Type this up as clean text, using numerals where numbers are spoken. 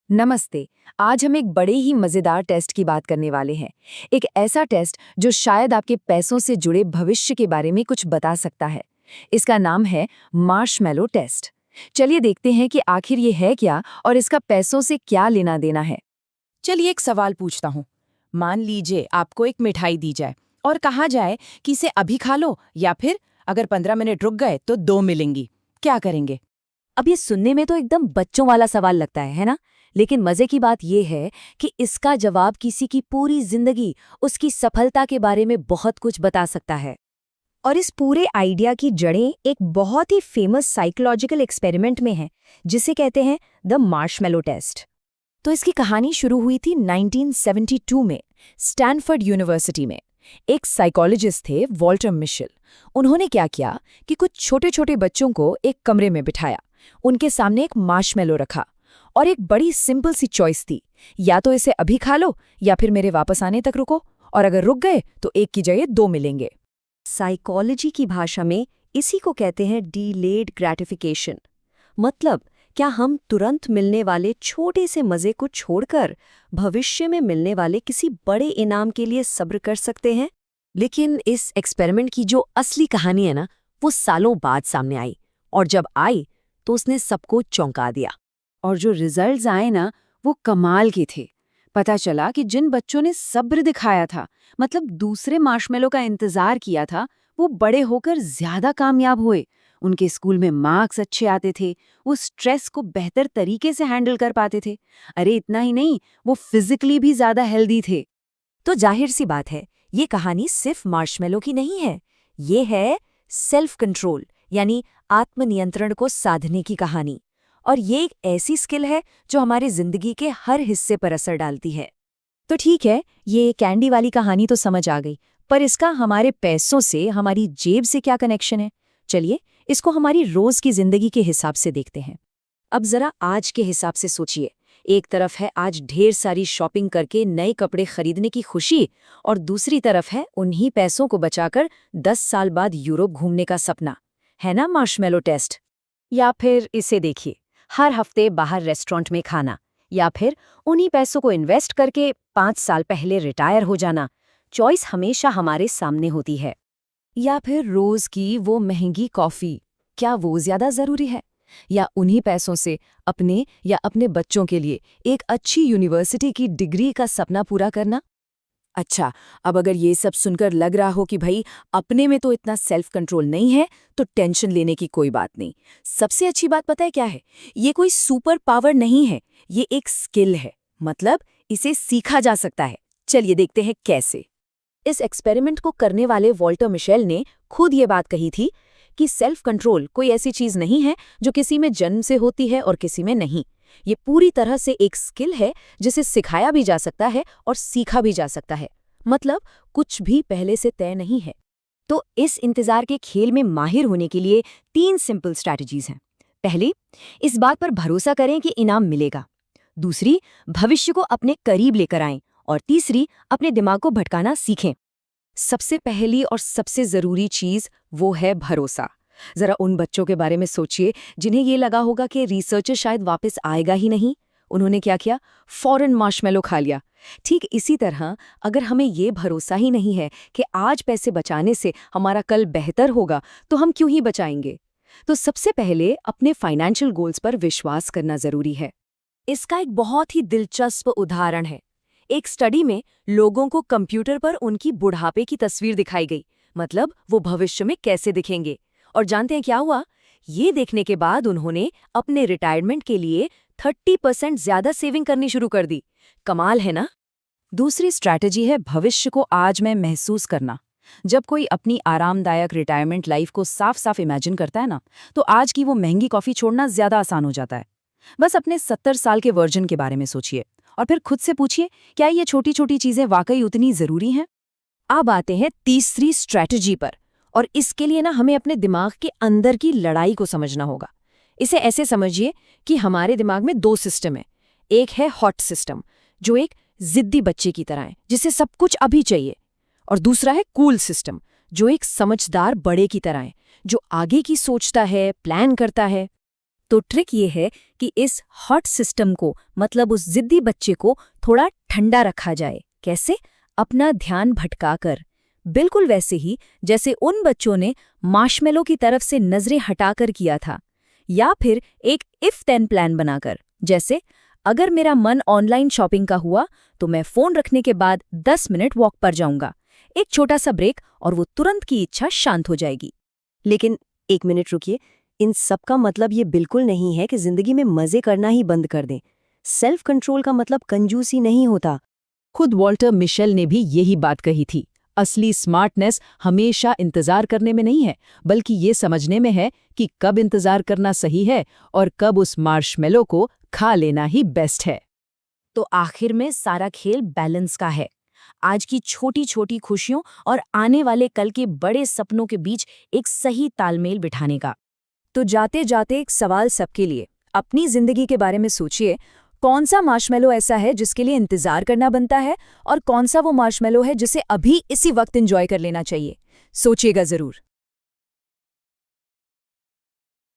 नमस्ते। आज हम एक बड़े ही मजेदार टेस्ट की बात करने वाले हैं। एक ऐसा टेस्ट जो शायद आपके पैसों से जुड़े भविष्य के बारे में कुछ बता सकता है। इसका नाम है मार्शमैलो टेस्ट। चलिए देखते हैं कि आखिर ये है क्या और इसका पैसों से क्या लेना देना है। चलिए एक सवाल पूछता हूँ। मान लीजिए आपको एक मिठाई दी जाए और कहा जाए कि इसे अभी खा लो या फिर अगर 15 मिनट रुक गए तो 2 मिलेंगी। क्या करेंगे? अब ये सुनने में तो एकदम बच्चों वाला सवाल लगता है ना? लेकिन मजे की बात ये है कि इसका जवाब किसी की पूरी जिंदगी, उसकी सफलता के बारे में बहुत कुछ बता सकता है। और इस पूरे आइडिया की जड़ें एक बहुत ही फेमस साइकोलॉजिकल एक्सपेरिमेंट में है, जिसे कहते हैं द मार्शमैलो टेस्ट। तो इसकी कहानी शुरू हुई थी 1972 में स्टैनफोर्ड यूनिवर्सिटी में। एक साइकोलॉजिस्ट थे वॉल्टर मिशेल। उन्होंने क्या किया कि कुछ छोटे छोटे बच्चों को एक कमरे में बिठाया, उनके सामने एक मार्शमैलो रखा और एक बड़ी सिंपल सी चॉइस थी, या तो इसे अभी खा लो या फिर मेरे वापस आने तक रुको, और अगर रुक गए तो एक की जगह 2 मिलेंगे। साइकोलॉजी की भाषा में इसी को कहते हैं डिलेड ग्रैटिफिकेशन। मतलब क्या हम तुरंत मिलने वाले छोटे से मजे को छोड़कर भविष्य में मिलने वाले किसी बड़े इनाम के लिए सब्र कर सकते हैं? लेकिन इस एक्सपेरिमेंट की जो असली कहानी है ना, वो सालों बाद सामने आई, और जब आई तो उसने सबको चौंका दिया। और जो रिजल्ट्स आए ना, वो कमाल के थे। पता चला कि जिन बच्चों ने सब्र दिखाया था, मतलब दूसरे मार्शमैलो का इंतजार किया था, वो बड़े होकर ज्यादा कामयाब हुए। उनके स्कूल में मार्क्स अच्छे आते थे, वो स्ट्रेस को बेहतर तरीके से हैंडल कर पाते थे। अरे इतना ही नहीं, वो फिजिकली भी ज्यादा हेल्दी थे। तो जाहिर सी बात है, ये कहानी सिर्फ मार्शमैलो की नहीं है। ये है सेल्फ कंट्रोल, यानी आत्मनियंत्रण को साधने की कहानी। और ये एक ऐसी स्किल है जो हमारी जिंदगी के हर हिस्से पर असर डालती है। तो ठीक है, ये कैंडी वाली कहानी तो समझ आ गई, पर इसका हमारे पैसों से, हमारी जेब से क्या कनेक्शन है? चलिए इसको हमारी रोज की जिंदगी के हिसाब से देखते हैं। अब जरा आज के हिसाब से सोचिए। एक तरफ है आज ढेर सारी शॉपिंग करके नए कपड़े खरीदने की खुशी, और दूसरी तरफ है उन्हीं पैसों को बचाकर 10 साल बाद यूरोप घूमने का सपना। है ना मार्शमैलो टेस्ट? या फिर इसे देखिए, हर हफ्ते बाहर रेस्टोरेंट में खाना, या फिर उन्हीं पैसों को इन्वेस्ट करके 5 साल पहले रिटायर हो जाना। चॉइस हमेशा हमारे सामने होती है। या फिर रोज की वो महंगी कॉफी, क्या वो ज्यादा जरूरी है? या उन्हीं पैसों से अपने या अपने बच्चों के लिए एक अच्छी यूनिवर्सिटी की डिग्री का सपना पूरा करना? अच्छा, अब अगर ये सब सुनकर लग रहा हो कि भाई अपने में तो इतना सेल्फ कंट्रोल नहीं है, तो टेंशन लेने की कोई बात नहीं। सबसे अच्छी बात पता है क्या है? ये कोई सुपर पावर नहीं है, ये एक स्किल है। मतलब इसे सीखा जा सकता है। चलिए देखते हैं कैसे। इस एक्सपेरिमेंट को करने वाले वॉल्टर मिशेल ने खुद ये बात कही थी कि सेल्फ कंट्रोल कोई ऐसी चीज नहीं है जो किसी में जन्म से होती है और किसी में नहीं। ये पूरी तरह से एक स्किल है जिसे सिखाया भी जा सकता है और सीखा भी जा सकता है। मतलब कुछ भी पहले से तय नहीं है। तो इस इंतजार के खेल में माहिर होने के लिए 3 सिंपल स्ट्रैटेजीज हैं। पहली, इस बात पर भरोसा करें कि इनाम मिलेगा। दूसरी, भविष्य को अपने करीब लेकर आएं। और तीसरी, अपने दिमाग को भटकाना सीखें। सबसे पहली और सबसे जरूरी चीज वो है भरोसा। जरा उन बच्चों के बारे में सोचिए जिन्हें ये लगा होगा कि रिसर्चर शायद वापस आएगा ही नहीं। उन्होंने क्या किया? फौरन मार्शमैलो खा लिया। ठीक इसी तरह अगर हमें ये भरोसा ही नहीं है कि आज पैसे बचाने से हमारा कल बेहतर होगा, तो हम क्यों ही बचाएंगे? तो सबसे पहले अपने फाइनेंशियल गोल्स पर विश्वास करना जरूरी है। इसका एक बहुत ही दिलचस्प उदाहरण है। एक स्टडी में लोगों को कंप्यूटर पर उनकी बुढ़ापे की तस्वीर दिखाई गई, मतलब वो भविष्य में कैसे दिखेंगे। और जानते हैं क्या हुआ? ये देखने के बाद उन्होंने अपने रिटायरमेंट के लिए 30% ज्यादा सेविंग करनी शुरू कर दी। कमाल है ना? दूसरी स्ट्रैटेजी है भविष्य को आज में महसूस करना। जब कोई अपनी आरामदायक रिटायरमेंट लाइफ को साफ साफ इमेजिन करता है ना, तो आज की वो महंगी कॉफी छोड़ना ज्यादा आसान हो जाता है। बस अपने 70 साल के वर्जन के बारे में सोचिए और फिर खुद से पूछिए, क्या ये छोटी छोटी चीजें वाकई उतनी जरूरी हैं? अब आते हैं तीसरी स्ट्रैटेजी पर, और इसके लिए ना हमें अपने दिमाग के अंदर की लड़ाई को समझना होगा। इसे ऐसे समझिए कि हमारे दिमाग में 2 सिस्टम है। एक है हॉट सिस्टम, जो एक जिद्दी बच्चे की तरह है, जिसे सब कुछ अभी चाहिए। और दूसरा है कूल सिस्टम, जो एक समझदार बड़े की तरह है, जो आगे की सोचता है, प्लान करता है। तो ट्रिक ये है कि इस हॉट सिस्टम को, मतलब उस जिद्दी बच्चे को, थोड़ा ठंडा रखा जाए। कैसे? अपना ध्यान भटकाकर। बिल्कुल वैसे ही जैसे उन बच्चों ने मार्शमेलो की तरफ से नजरें हटाकर किया था। या फिर एक इफ देन प्लान बनाकर, जैसे अगर मेरा मन ऑनलाइन शॉपिंग का हुआ तो मैं फोन रखने के बाद 10 मिनट वॉक पर जाऊंगा। एक छोटा सा ब्रेक और वो तुरंत की इच्छा शांत हो जाएगी। लेकिन 1 मिनट रुकिए, इन सब का मतलब ये बिल्कुल नहीं है कि जिंदगी में मजे करना ही बंद कर दें। सेल्फ कंट्रोल का मतलब कंजूसी नहीं होता। खुद वॉल्टर मिशेल ने भी यही बात कही थी। असली स्मार्टनेस हमेशा इंतजार करने में नहीं है, बल्कि ये समझने में है कि कब इंतजार करना सही है और कब उस मार्शमेलो को खा लेना ही बेस्ट है। तो आखिर में सारा खेल बैलेंस का है। आज की छोटी छोटी खुशियों और आने वाले कल के बड़े सपनों के बीच एक सही तालमेल बिठाने का। तो जाते जाते एक सवाल सबके लिए, अपनी जिंदगी के बारे में सोचिए। कौन सा मार्शमेलो ऐसा है जिसके लिए इंतजार करना बनता है, और कौन सा वो मार्शमेलो है जिसे अभी इसी वक्त एंजॉय कर लेना चाहिए? सोचिएगा जरूर।